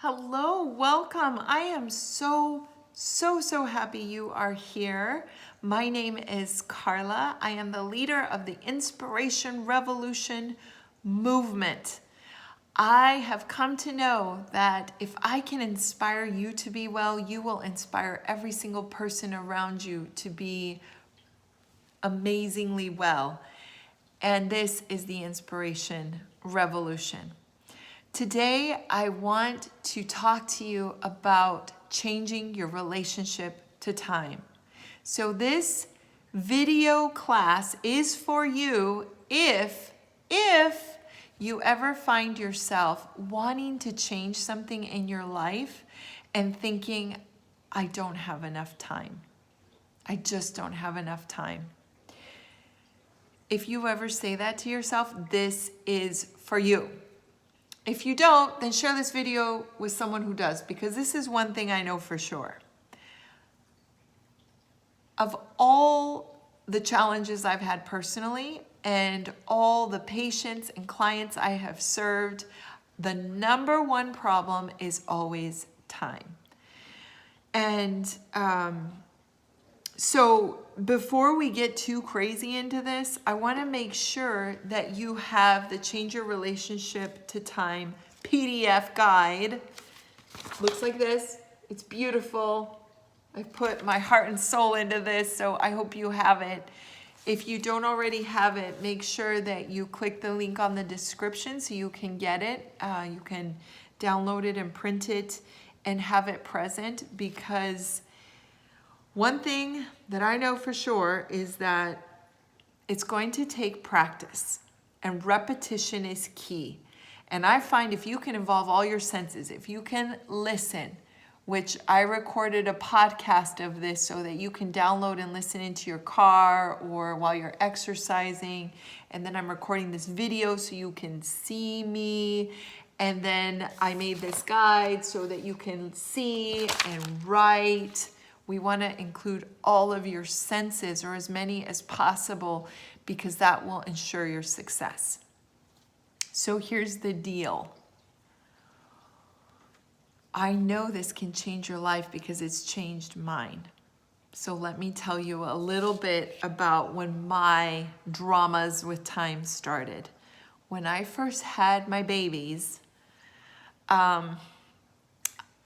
Hello, welcome. I am so happy you are here. My name is Carla. I am the leader of the Inspiration Revolution movement. I have come to know that if I can inspire you to be well, you will inspire every single person around you to be amazingly well. And this is the Inspiration Revolution. Today, I want to talk to you about changing your relationship to time. So this video class is for you if you ever find yourself wanting to change something in your life and thinking, I don't have enough time. I just don't have enough time. If you ever say that to yourself, this is for you. If you don't, then share this video with someone who does, because this is one thing I know for sure. Of all the challenges I've had personally and all the patients and clients I have served, the number one problem is always time. And so before we get too crazy into this, I want to make sure that you have the Change Your Relationship to Time PDF guide. Looks like this. It's beautiful. I put my heart and soul into this, so I hope you have it. If you don't already have it, make sure that you click the link on the description so you can get it. You can download it and print it and have it present, because one thing that I know for sure is that it's going to take practice, and repetition is key. And I find if you can involve all your senses, if you can listen, which I recorded a podcast of this so that you can download and listen into your car or while you're exercising. And then I'm recording this video so you can see me. And then I made this guide so that you can see and write. We want to include all of your senses, or as many as possible, because that will ensure your success. So here's the deal. I know this can change your life because it's changed mine. So let me tell you a little bit about when my dramas with time started. When I first had my babies,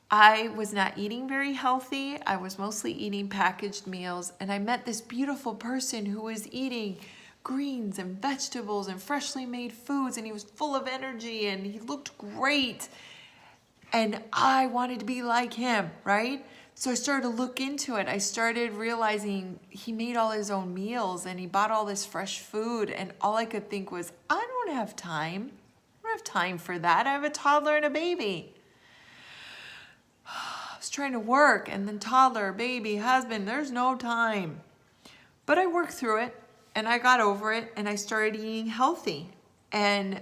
I was not eating very healthy. I was mostly eating packaged meals, and I met this beautiful person who was eating greens and vegetables and freshly made foods, and he was full of energy and he looked great. And I wanted to be like him, right? So I started to look into it. I started realizing he made all his own meals and he bought all this fresh food, and all I could think was, I don't have time. I don't have time for that. I have a toddler and a baby. I was trying to work, and then toddler, baby, husband, there's no time. But I worked through it, and I got over it, and I started eating healthy. And,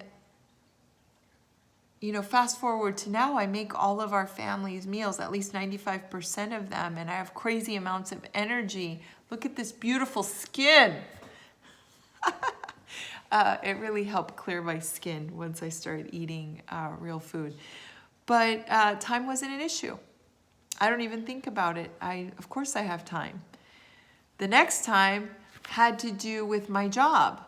fast forward to now, I make all of our family's meals, at least 95% of them, and I have crazy amounts of energy. Look at this beautiful skin. It really helped clear my skin once I started eating real food. But time wasn't an issue. I don't even think about it. Of course I have time. The next time had to do with my job.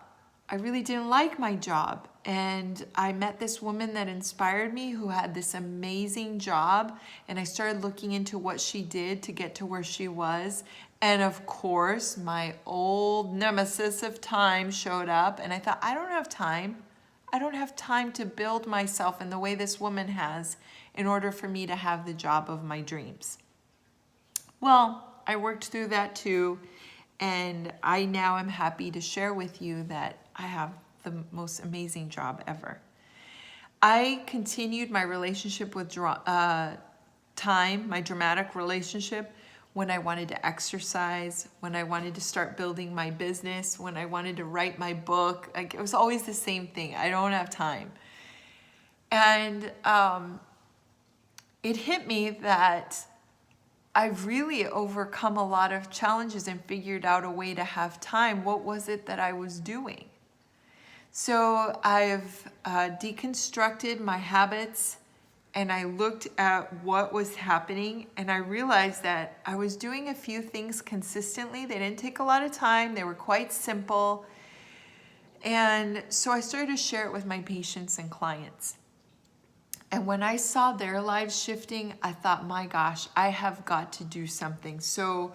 I really didn't like my job. And I met this woman that inspired me who had this amazing job. And I started looking into what she did to get to where she was. And of course, my old nemesis of time showed up. And I thought, I don't have time. I don't have time to build myself in the way this woman has in order for me to have the job of my dreams. Well, I worked through that too, and I now am happy to share with you that I have the most amazing job ever. I continued my relationship with time, my dramatic relationship, when I wanted to exercise, when I wanted to start building my business, when I wanted to write my book. Like, it was always the same thing. I don't have time. And it hit me that I've really overcome a lot of challenges and figured out a way to have time. What was it that I was doing? So I've deconstructed my habits and I looked at what was happening, and I realized that I was doing a few things consistently. They didn't take a lot of time. They were quite simple. And so I started to share it with my patients and clients. And when I saw their lives shifting, I thought, my gosh, I have got to do something. So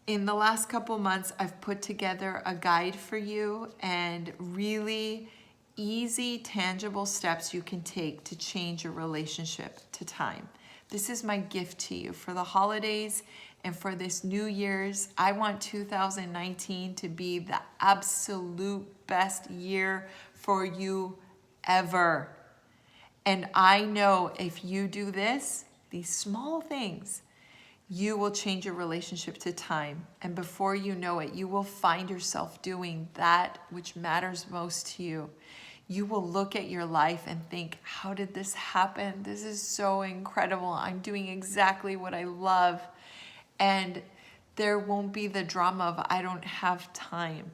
in the last couple months, I've put together a guide for you and really easy, tangible steps you can take to change your relationship to time. This is my gift to you for the holidays and for this New Year's. I want 2019 to be the absolute best year for you ever. And I know if you do this, these small things, you will change your relationship to time. And before you know it, you will find yourself doing that which matters most to you. You will look at your life and think, how did this happen? This is so incredible. I'm doing exactly what I love. And there won't be the drama of I don't have time.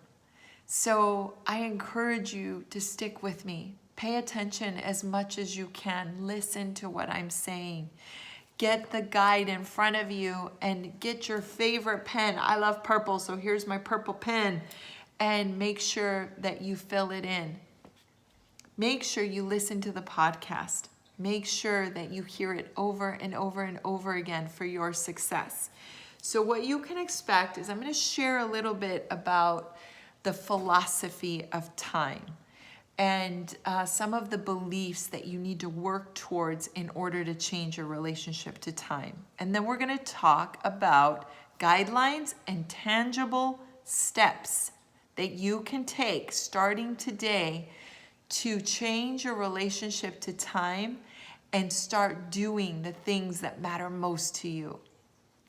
So I encourage you to stick with me. Pay attention as much as you can. Listen to what I'm saying. Get the guide in front of you and get your favorite pen. I love purple, so here's my purple pen. And make sure that you fill it in. Make sure you listen to the podcast. Make sure that you hear it over and over and over again for your success. So what you can expect is I'm going to share a little bit about the philosophy of time and some of the beliefs that you need to work towards in order to change your relationship to time. And then we're going to talk about guidelines and tangible steps that you can take starting today to change your relationship to time and start doing the things that matter most to you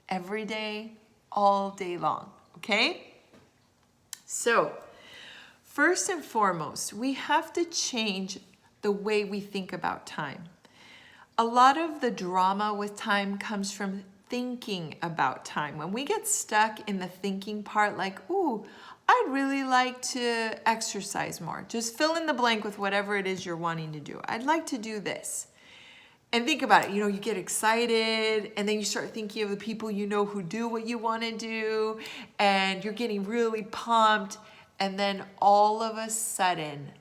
every day, all day long, okay? So, first and foremost, we have to change the way we think about time. A lot of the drama with time comes from thinking about time. When we get stuck in the thinking part, like, ooh, I'd really like to exercise more. Just fill in the blank with whatever it is you're wanting to do. I'd like to do this. And think about it, you get excited and then you start thinking of the people you know who do what you want to do and you're getting really pumped. And then all of a sudden,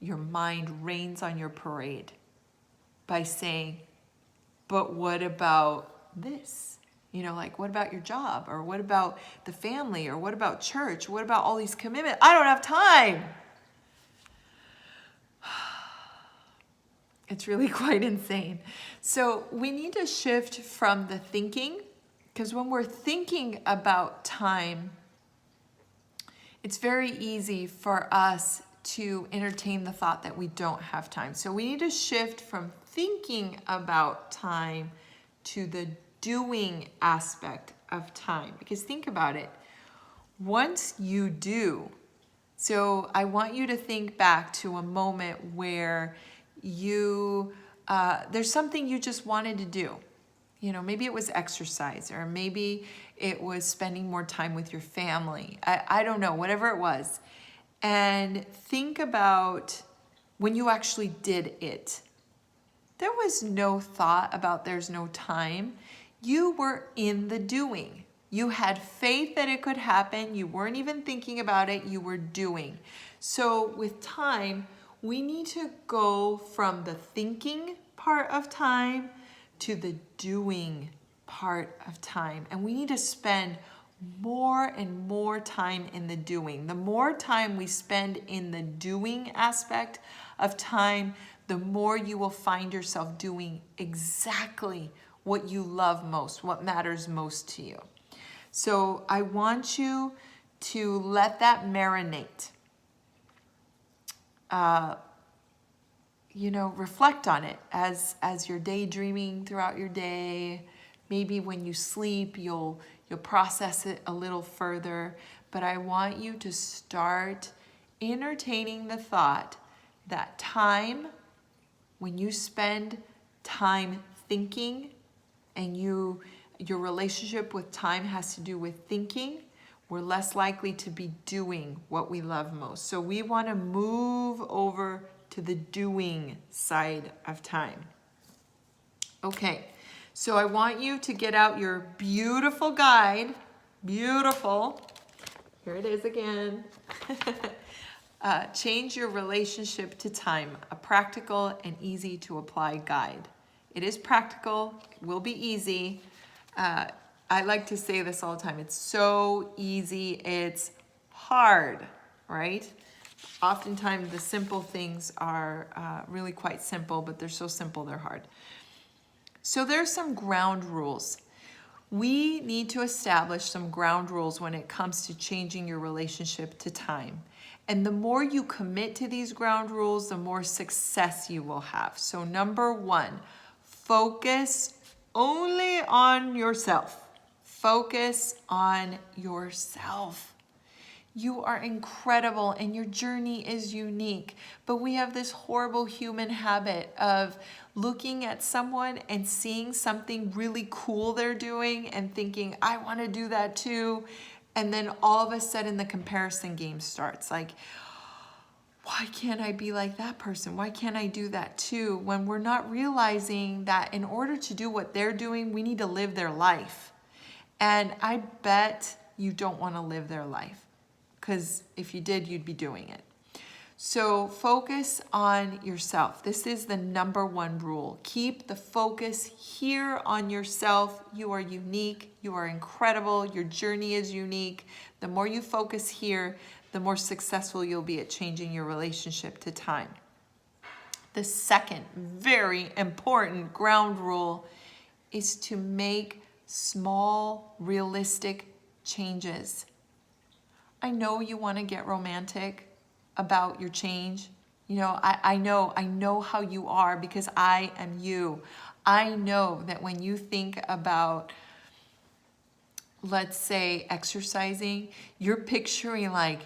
your mind rains on your parade by saying, but what about this? Like, what about your job? Or what about the family? Or what about church? What about all these commitments? I don't have time. It's really quite insane. So we need to shift from the thinking, because when we're thinking about time, it's very easy for us to entertain the thought that we don't have time. So we need to shift from thinking about time to the doing aspect of time. Because think about it. Once you do, so I want you to think back to a moment where there's something you just wanted to do. Maybe it was exercise, or maybe it was spending more time with your family. I don't know, whatever it was. And think about when you actually did it. There was no thought about there's no time. You were in the doing. You had faith that it could happen. You weren't even thinking about it. You were doing. So with time, we need to go from the thinking part of time to the doing part of time. And we need to spend more and more time in the doing. The more time we spend in the doing aspect of time, the more you will find yourself doing exactly what you love most, what matters most to you. So I want you to let that marinate. Reflect on it as you're daydreaming throughout your day. Maybe when you sleep, you'll process it a little further. But I want you to start entertaining the thought that time, when you spend time thinking, and your relationship with time has to do with thinking, we're less likely to be doing what we love most. So we want to move over to the doing side of time. Okay, so I want you to get out your beautiful guide. Beautiful. Here it is again. Change your relationship to time, a practical and easy to apply guide. It is practical, it will be easy. I like to say this all the time. It's so easy, it's hard, right? Oftentimes the simple things are really quite simple, but they're so simple they're hard. So there's some ground rules. We need to establish some ground rules when it comes to changing your relationship to time. And the more you commit to these ground rules, the more success you will have. So number one, focus only on yourself. Focus on yourself. You are incredible and your journey is unique. But we have this horrible human habit of looking at someone and seeing something really cool they're doing and thinking, I want to do that too. And then all of a sudden the comparison game starts. Like, why can't I be like that person? Why can't I do that too? When we're not realizing that in order to do what they're doing, we need to live their life. And I bet you don't want to live their life, because if you did, you'd be doing it. So focus on yourself. This is the number one rule. Keep the focus here on yourself. You are unique. You are incredible. Your journey is unique. The more you focus here, the more successful you'll be at changing your relationship to time. The second very important ground rule is to make small, realistic changes. I know you want to get romantic about your change. You know, I know how you are because I am you. I know that when you think about, let's say, exercising, you're picturing like,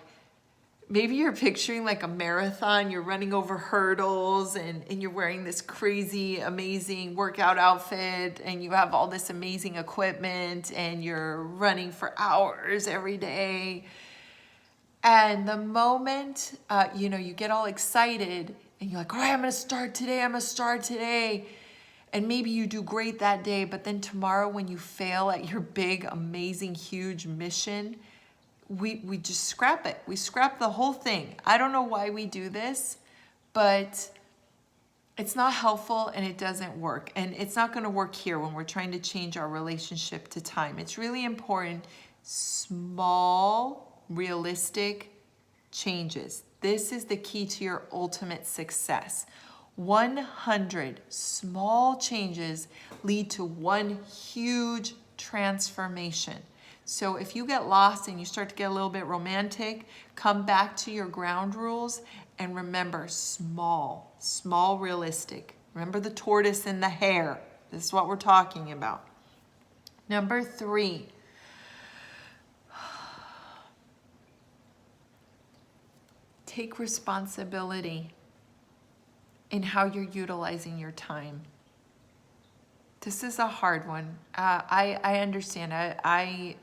maybe you're picturing like a marathon, you're running over hurdles and you're wearing this crazy, amazing workout outfit and you have all this amazing equipment and you're running for hours every day. And the moment, you get all excited and you're like, all right, I'm going to start today. And maybe you do great that day, but then tomorrow when you fail at your big, amazing, huge mission, we just scrap it. We scrap the whole thing. I don't know why we do this, but it's not helpful and it doesn't work. And it's not going to work here when we're trying to change our relationship to time. It's really important. Small, realistic changes. This is the key to your ultimate success. 100 small changes lead to one huge transformation. So if you get lost and you start to get a little bit romantic, come back to your ground rules and remember small, realistic. Remember the tortoise and the hare. This is what we're talking about. Number 3. Take responsibility in how you're utilizing your time. This is a hard one. I understand. I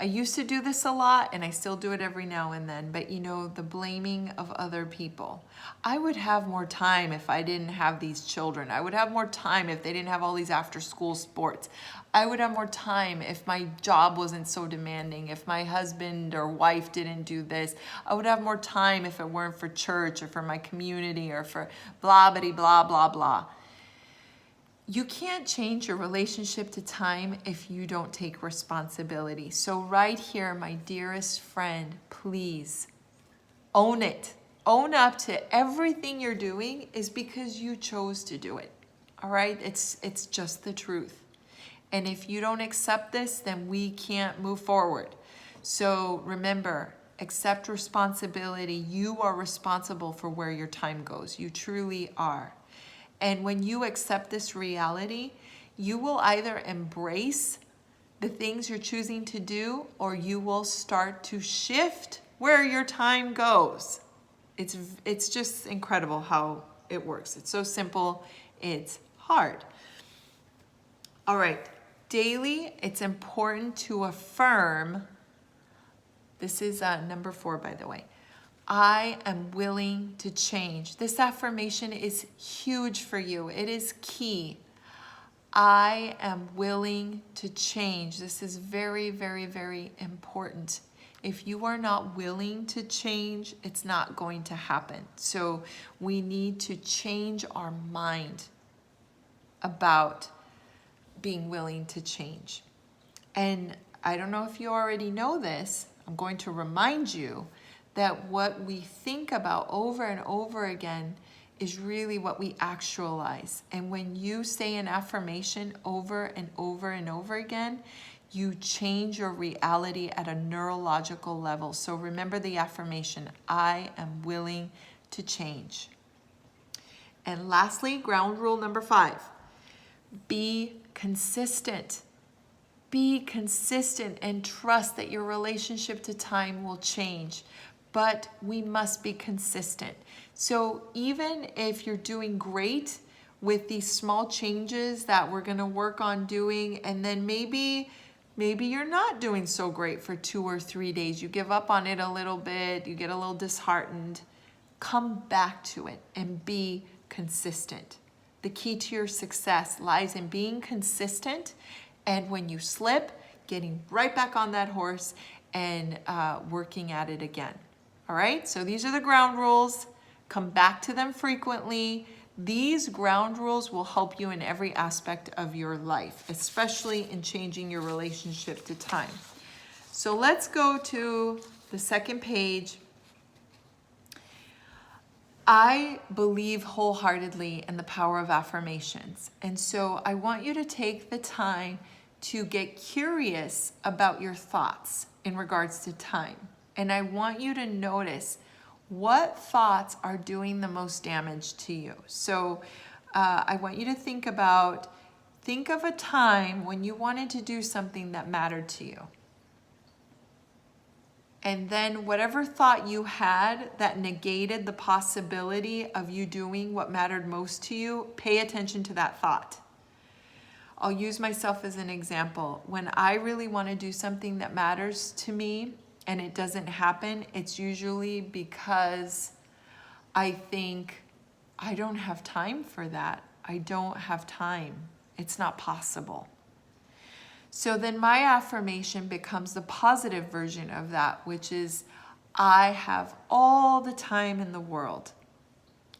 used to do this a lot and I still do it every now and then, but the blaming of other people. I would have more time if I didn't have these children. I would have more time if they didn't have all these after school sports. I would have more time if my job wasn't so demanding, if my husband or wife didn't do this. I would have more time if it weren't for church or for my community or for blah, blah, blah, blah, blah. You can't change your relationship to time if you don't take responsibility. So right here, my dearest friend, please own it. Own up to everything you're doing is because you chose to do it. All right? It's just the truth. And if you don't accept this, then we can't move forward. So remember, accept responsibility. You are responsible for where your time goes. You truly are. And when you accept this reality, you will either embrace the things you're choosing to do, or you will start to shift where your time goes. It's just incredible how it works. It's so simple, it's hard. All right, daily, it's important to affirm, this is number 4, by the way. I am willing to change. This affirmation is huge for you. It is key. I am willing to change. This is very, very, very important. If you are not willing to change, it's not going to happen. So we need to change our mind about being willing to change. And I don't know if you already know this, I'm going to remind you that what we think about over and over again is really what we actualize. And when you say an affirmation over and over and over again, you change your reality at a neurological level. So remember the affirmation, I am willing to change. And lastly, ground rule number 5, be consistent. Be consistent and trust that your relationship to time will change, but we must be consistent. So even if you're doing great with these small changes that we're going to work on doing, and then maybe you're not doing so great for 2 or 3 days, you give up on it a little bit, you get a little disheartened, come back to it and be consistent. The key to your success lies in being consistent, and when you slip, getting right back on that horse and working at it again. All right, so these are the ground rules. Come back to them frequently. These ground rules will help you in every aspect of your life, especially in changing your relationship to time. So let's go to the second page. I believe wholeheartedly in the power of affirmations. And so I want you to take the time to get curious about your thoughts in regards to time. And I want you to notice what thoughts are doing the most damage to you. So I want you to think of a time when you wanted to do something that mattered to you. And then whatever thought you had that negated the possibility of you doing what mattered most to you, pay attention to that thought. I'll use myself as an example. When I really want to do something that matters to me and it doesn't happen, it's usually because I think, I don't have time for that. I don't have time. It's not possible. So then my affirmation becomes the positive version of that, which is, I have all the time in the world.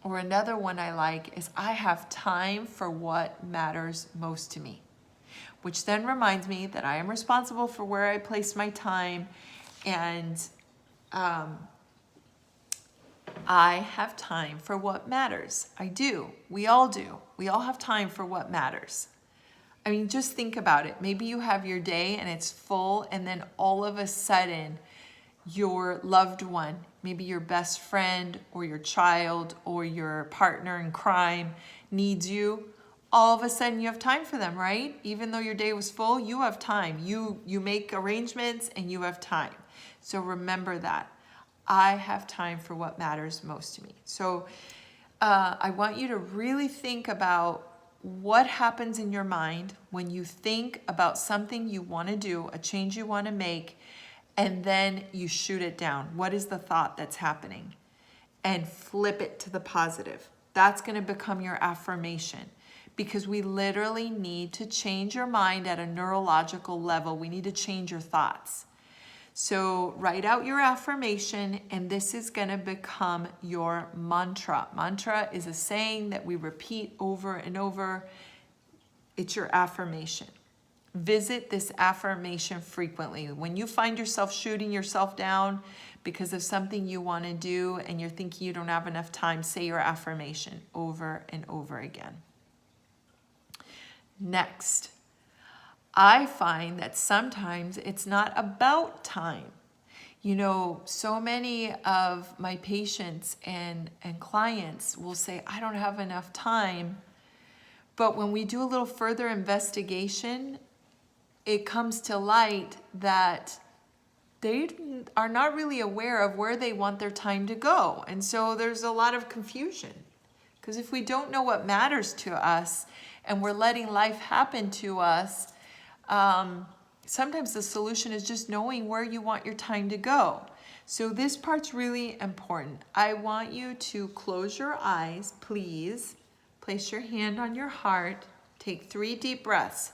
Or another one I like is, I have time for what matters most to me. Which then reminds me that I am responsible for where I place my time, and I have time for what matters. I do. We all do. We all have time for what matters. I mean, just think about it. Maybe you have your day and it's full, and then all of a sudden your loved one, maybe your best friend or your child or your partner in crime needs you. All of a sudden you have time for them, right? Even though your day was full, you have time. You make arrangements and you have time. So remember that. I have time for what matters most to me. So I want you to really think about what happens in your mind when you think about something you want to do, a change you want to make, and then you shoot it down. What is the thought that's happening? And flip it to the positive. That's going to become your affirmation, because we literally need to change your mind at a neurological level. We need to change your thoughts. So write out your affirmation, and this is going to become your mantra. Mantra is a saying that we repeat over and over. It's your affirmation. Visit this affirmation frequently. When you find yourself shooting yourself down because of something you want to do and you're thinking you don't have enough time, say your affirmation over and over again. Next, I find that sometimes it's not about time. You know, so many of my patients and clients will say, I don't have enough time. But when we do a little further investigation, it comes to light that they are not really aware of where they want their time to go. And so there's a lot of confusion. Because if we don't know what matters to us and we're letting life happen to us, sometimes the solution is just knowing where you want your time to go. So this part's really important. I want you to close your eyes, please. Place your hand on your heart. Take 3 deep breaths.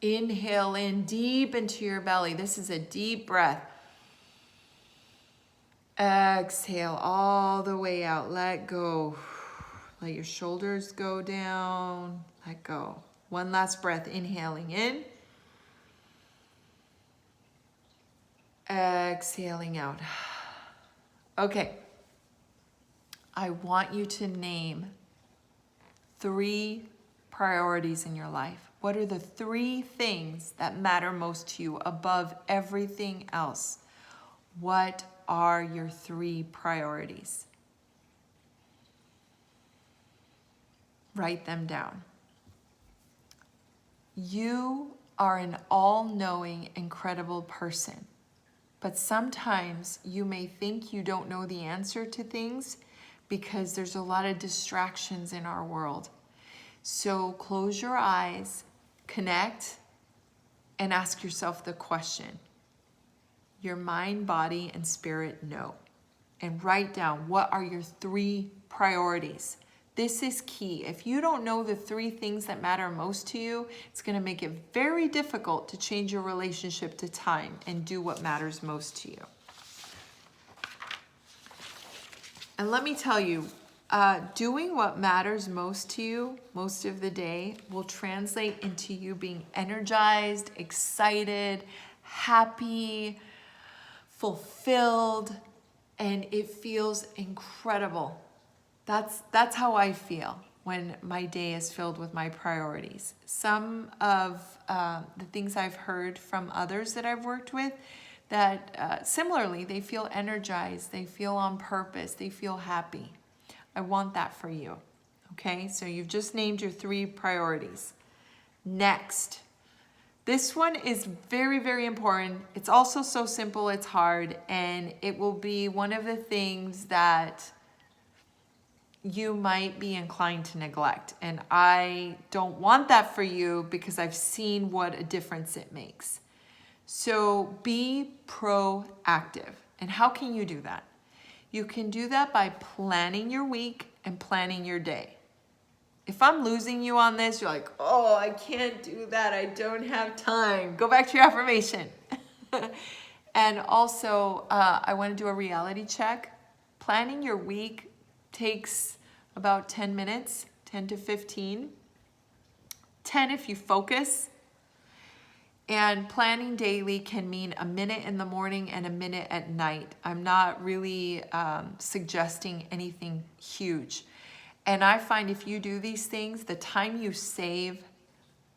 Inhale in deep into your belly. This is a deep breath. Exhale all the way out. Let go. Let your shoulders go down. Let go. One last breath. Inhaling in. Exhaling out. Okay. I want you to name 3 priorities in your life. What are the 3 things that matter most to you above everything else? What are your 3 priorities? Write them down. You are an all-knowing, incredible person. But sometimes you may think you don't know the answer to things because there's a lot of distractions in our world. So close your eyes, connect, and ask yourself the question. Your mind, body, and spirit know. And write down, what are your 3 priorities? This is key. If you don't know the 3 things that matter most to you, it's going to make it very difficult to change your relationship to time and do what matters most to you. And let me tell you, doing what matters most to you most of the day will translate into you being energized, excited, happy, fulfilled, and it feels incredible. That's how I feel when my day is filled with my priorities. Some of the things I've heard from others that I've worked with, that similarly, they feel energized, they feel on purpose, they feel happy. I want that for you. Okay, so you've just named your 3 priorities. Next, this one is very, very important. It's also so simple, it's hard, and it will be one of the things that you might be inclined to neglect. And I don't want that for you because I've seen what a difference it makes. So be proactive. And how can you do that? You can do that by planning your week and planning your day. If I'm losing you on this, you're like, oh, I can't do that. I don't have time. Go back to your affirmation. And also, I want to do a reality check. Planning your week takes about 10 minutes, 10 to 15. 10 if you focus. And planning daily can mean a minute in the morning and a minute at night. I'm not really suggesting anything huge. And I find if you do these things, the time you save,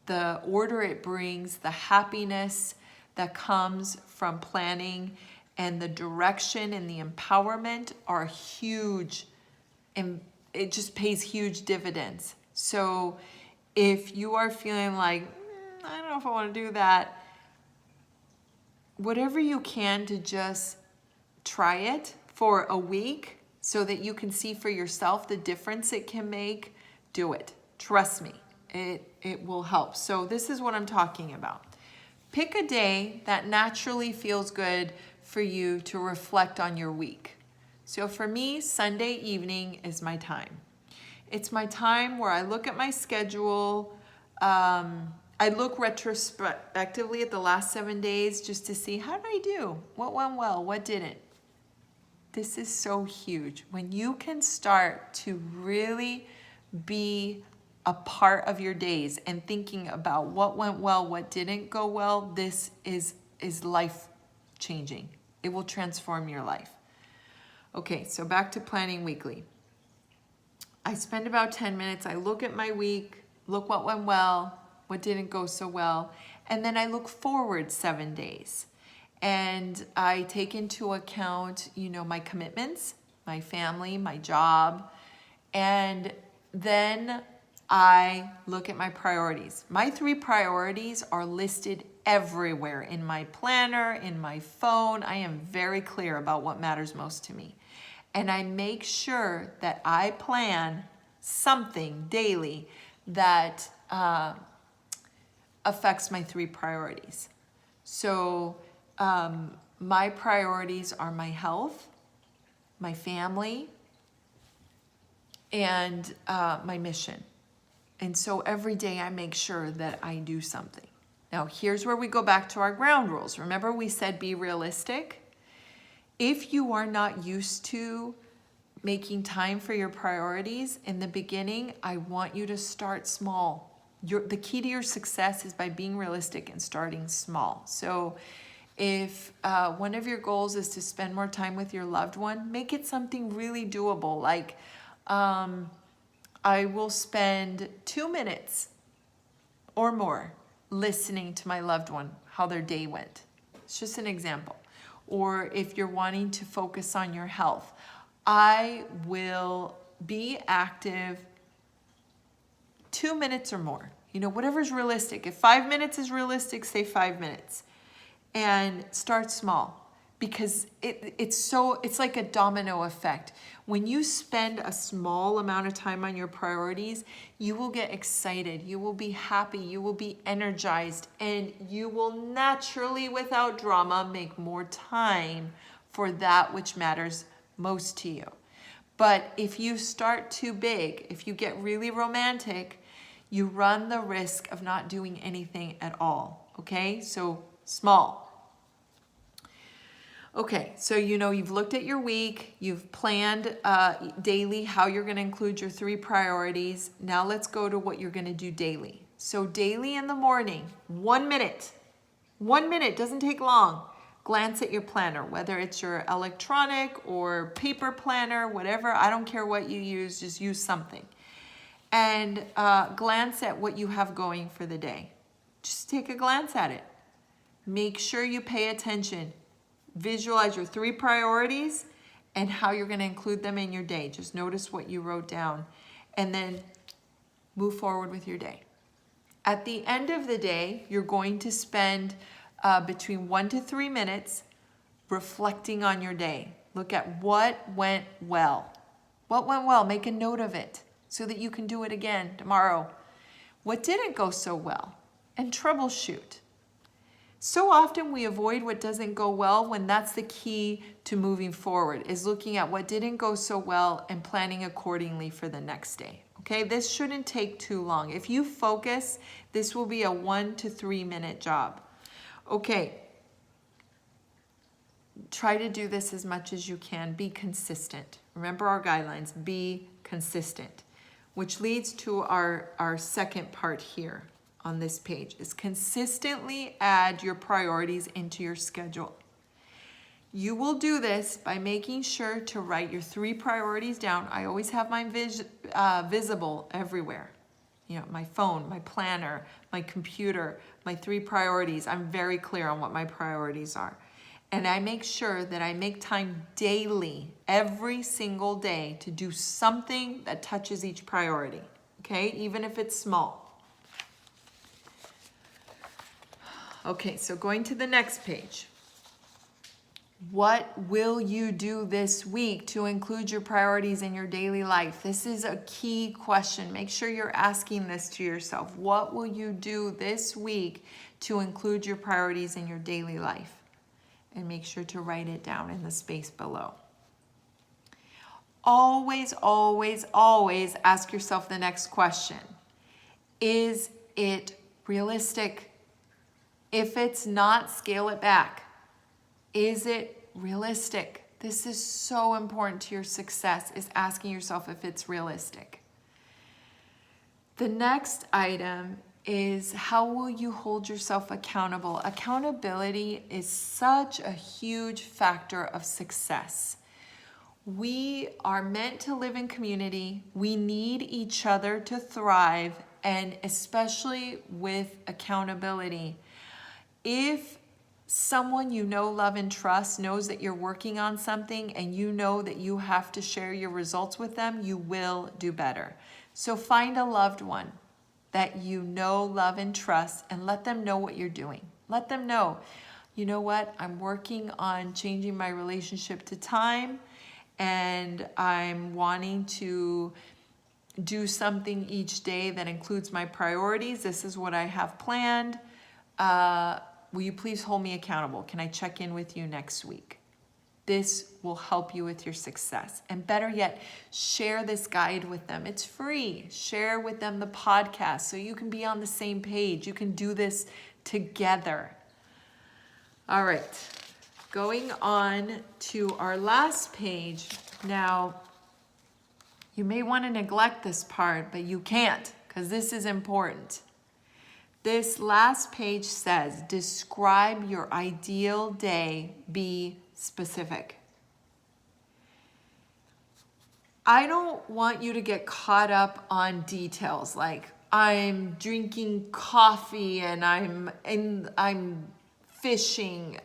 the order it brings, the happiness that comes from planning, and the direction and the empowerment are huge. And it just pays huge dividends. So if you are feeling like, I don't know if I want to do that, whatever you can to just try it for a week so that you can see for yourself the difference it can make, do it. Trust me, it will help. So this is what I'm talking about. Pick a day that naturally feels good for you to reflect on your week. So for me, Sunday evening is my time. It's my time where I look at my schedule. I look retrospectively at the last 7 days just to see, how did I do? What went well? What didn't? This is so huge. When you can start to really be a part of your days and thinking about what went well, what didn't go well, this is life changing. It will transform your life. Okay, so back to planning weekly. I spend about 10 minutes. I look at my week, look what went well, what didn't go so well, and then I look forward 7 days. And I take into account, my commitments, my family, my job, and then I look at my priorities. My 3 priorities are listed everywhere in my planner, in my phone. I am very clear about what matters most to me. And I make sure that I plan something daily that affects my 3 priorities. So my priorities are my health, my family, and my mission. And so every day I make sure that I do something. Now, here's where we go back to our ground rules. Remember, we said be realistic. If you are not used to making time for your priorities in the beginning, I want you to start small. The key to your success is by being realistic and starting small. So if one of your goals is to spend more time with your loved one, make it something really doable. Like, I will spend 2 minutes or more listening to my loved one, how their day went. It's just an example. Or if you're wanting to focus on your health, I will be active 2 minutes or more. You know, whatever's realistic. If 5 minutes is realistic, say 5 minutes. And start small. Because it's like a domino effect. When you spend a small amount of time on your priorities, you will get excited, you will be happy, you will be energized, and you will naturally, without drama, make more time for that which matters most to you. But if you start too big, if you get really romantic, you run the risk of not doing anything at all. Okay? So small. Okay, so you know you've looked at your week, you've planned daily how you're going to include your 3 priorities. Now let's go to what you're going to do daily. So daily in the morning, 1 minute. 1 minute, doesn't take long. Glance at your planner, whether it's your electronic or paper planner, whatever. I don't care what you use, just use something. And glance at what you have going for the day. Just take a glance at it. Make sure you pay attention. Visualize your 3 priorities and how you're going to include them in your day. Just notice what you wrote down and then move forward with your day. At the end of the day, you're going to spend between 1 to 3 minutes reflecting on your day. Look at what went well. What went well? Make a note of it so that you can do it again tomorrow. What didn't go so well? And troubleshoot. So often we avoid what doesn't go well when that's the key to moving forward, is looking at what didn't go so well and planning accordingly for the next day. Okay, this shouldn't take too long. If you focus, this will be a 1 to 3 minute job. Okay, try to do this as much as you can. Be consistent. Remember our guidelines, be consistent, which leads to our second part here on this page, is consistently add your priorities into your schedule. You will do this by making sure to write your 3 priorities down. I always have mine visible everywhere. You know, my phone, my planner, my computer, my 3 priorities. I'm very clear on what my priorities are. And I make sure that I make time daily, every single day, to do something that touches each priority. Okay, even if it's small. Okay, so going to the next page. What will you do this week to include your priorities in your daily life? This is a key question. Make sure you're asking this to yourself. What will you do this week to include your priorities in your daily life? And make sure to write it down in the space below. Always, always, always ask yourself the next question. Is it realistic? If it's not, scale it back. Is it realistic? This is so important to your success, is asking yourself if it's realistic. The next item is, how will you hold yourself accountable? Accountability is such a huge factor of success. We are meant to live in community. We need each other to thrive, and especially with accountability. If someone you know, love, and trust knows that you're working on something and you know that you have to share your results with them, you will do better. So find a loved one that you know, love, and trust, and let them know what you're doing. Let them know, you know what, I'm working on changing my relationship to time, and I'm wanting to do something each day that includes my priorities. This is what I have planned. will you please hold me accountable? Can I check in with you next week? This will help you with your success. And better yet, share this guide with them. It's free. Share with them the podcast so you can be on the same page. You can do this together. All right, going on to our last page. Now, you may want to neglect this part, but you can't because this is important. This last page says, describe your ideal day, be specific. I don't want you to get caught up on details like I'm drinking coffee and I'm fishing.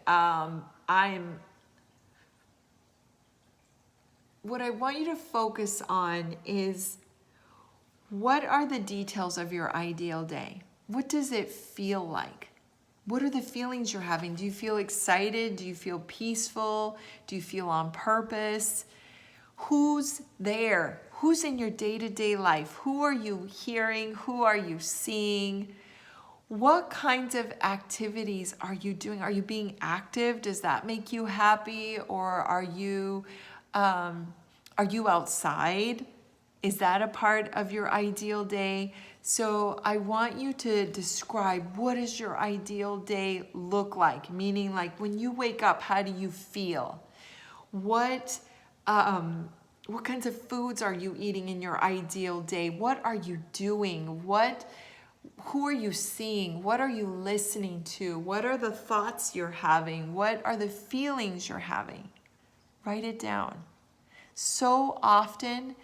What I want you to focus on is what are the details of your ideal day? What does it feel like? What are the feelings you're having? Do you feel excited? Do you feel peaceful? Do you feel on purpose? Who's there? Who's in your day-to-day life? Who are you hearing? Who are you seeing? What kinds of activities are you doing? Are you being active? Does that make you happy? Or are you outside? Is that a part of your ideal day? So I want you to describe what does your ideal day look like? Meaning like when you wake up, how do you feel? What kinds of foods are you eating in your ideal day? What are you doing? Who are you seeing? What are you listening to? What are the thoughts you're having? What are the feelings you're having? Write it down. So often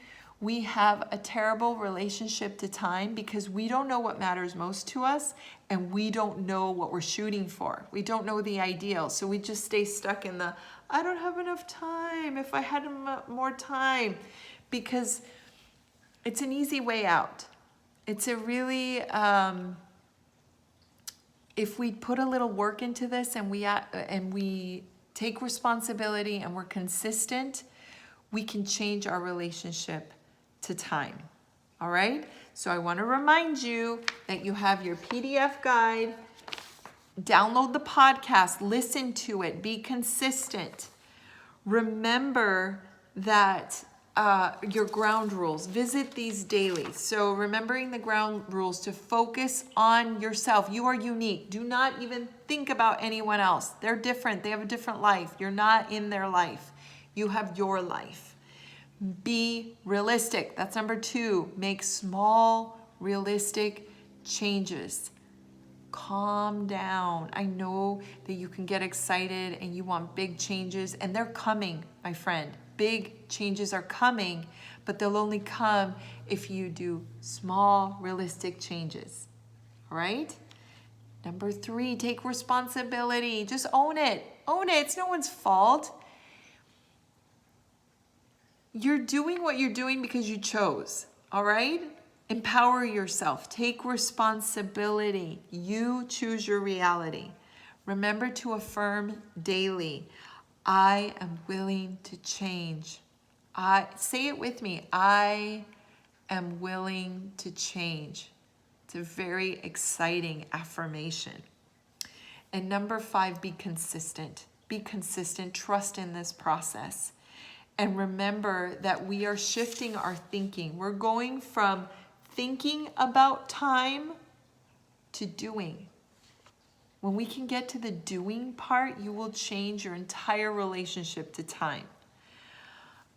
we have a terrible relationship to time because we don't know what matters most to us and we don't know what we're shooting for. We don't know the ideal. So we just stay stuck in the, I don't have enough time. If I had more time, because it's an easy way out. It's a really, if we put a little work into this and we take responsibility and we're consistent, we can change our relationship to time. All right? So I want to remind you that you have your PDF guide. Download the podcast, listen to it, be consistent. Remember that your ground rules, visit these daily. So remembering the ground rules to focus on yourself. You are unique. Do not even think about anyone else. They're different. They have a different life. You're not in their life. You have your life. Be realistic. That's number 2. Make small, realistic changes. Calm down. I know that you can get excited and you want big changes, and they're coming, my friend. Big changes are coming, but they'll only come if you do small, realistic changes. All right? Number 3, take responsibility. Just own it. Own it. It's no one's fault. You're doing what you're doing because you chose, all right? Empower yourself. Take responsibility. You choose your reality. Remember to affirm daily, I am willing to change. Say it with me. I am willing to change. It's a very exciting affirmation. And number 5, be consistent. Be consistent. Trust in this process. And remember that we are shifting our thinking. We're going from thinking about time to doing. When we can get to the doing part, you will change your entire relationship to time.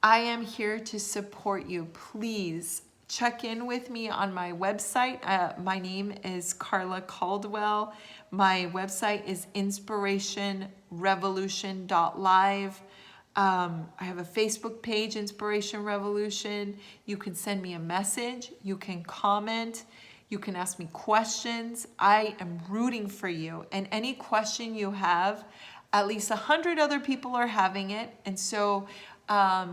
I am here to support you. Please check in with me on my website. My name is Carla Caldwell. My website is inspirationrevolution.live. I have a Facebook page, Inspiration Revolution. You can send me a message. You can comment. You can ask me questions. I am rooting for you. And any question you have, at least 100 other people are having it. And so a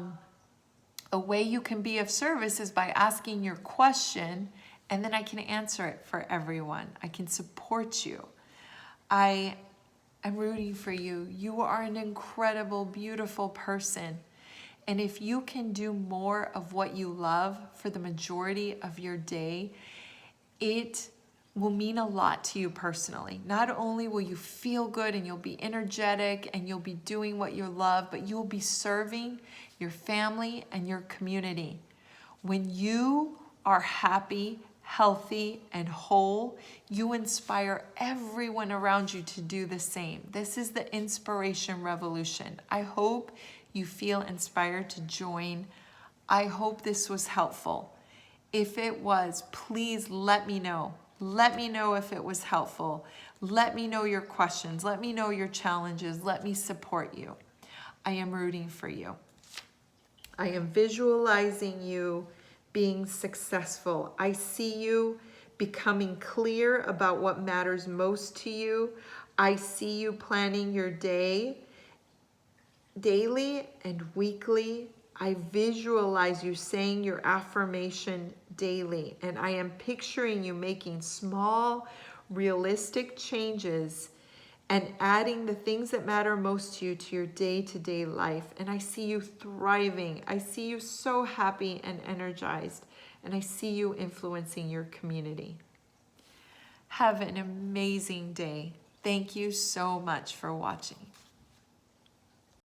way you can be of service is by asking your question, and then I can answer it for everyone. I can support you. I'm rooting for you. You are an incredible, beautiful person. And if you can do more of what you love for the majority of your day, it will mean a lot to you personally. Not only will you feel good and you'll be energetic and you'll be doing what you love, but you'll be serving your family and your community. When you are happy, healthy, and whole, you inspire everyone around you to do the same. This is the inspiration revolution. I hope you feel inspired to join. I hope this was helpful. If it was, please let me know. Let me know if it was helpful. Let me know your questions. Let me know your challenges. Let me support you. I am rooting for you. I am visualizing you being successful. I see you becoming clear about what matters most to you. I see you planning your day daily and weekly. I visualize you saying your affirmation daily, and I am picturing you making small, realistic changes and adding the things that matter most to you to your day-to-day life. And I see you thriving. I see you so happy and energized, and I see you influencing your community. Have an amazing day. Thank you so much for watching.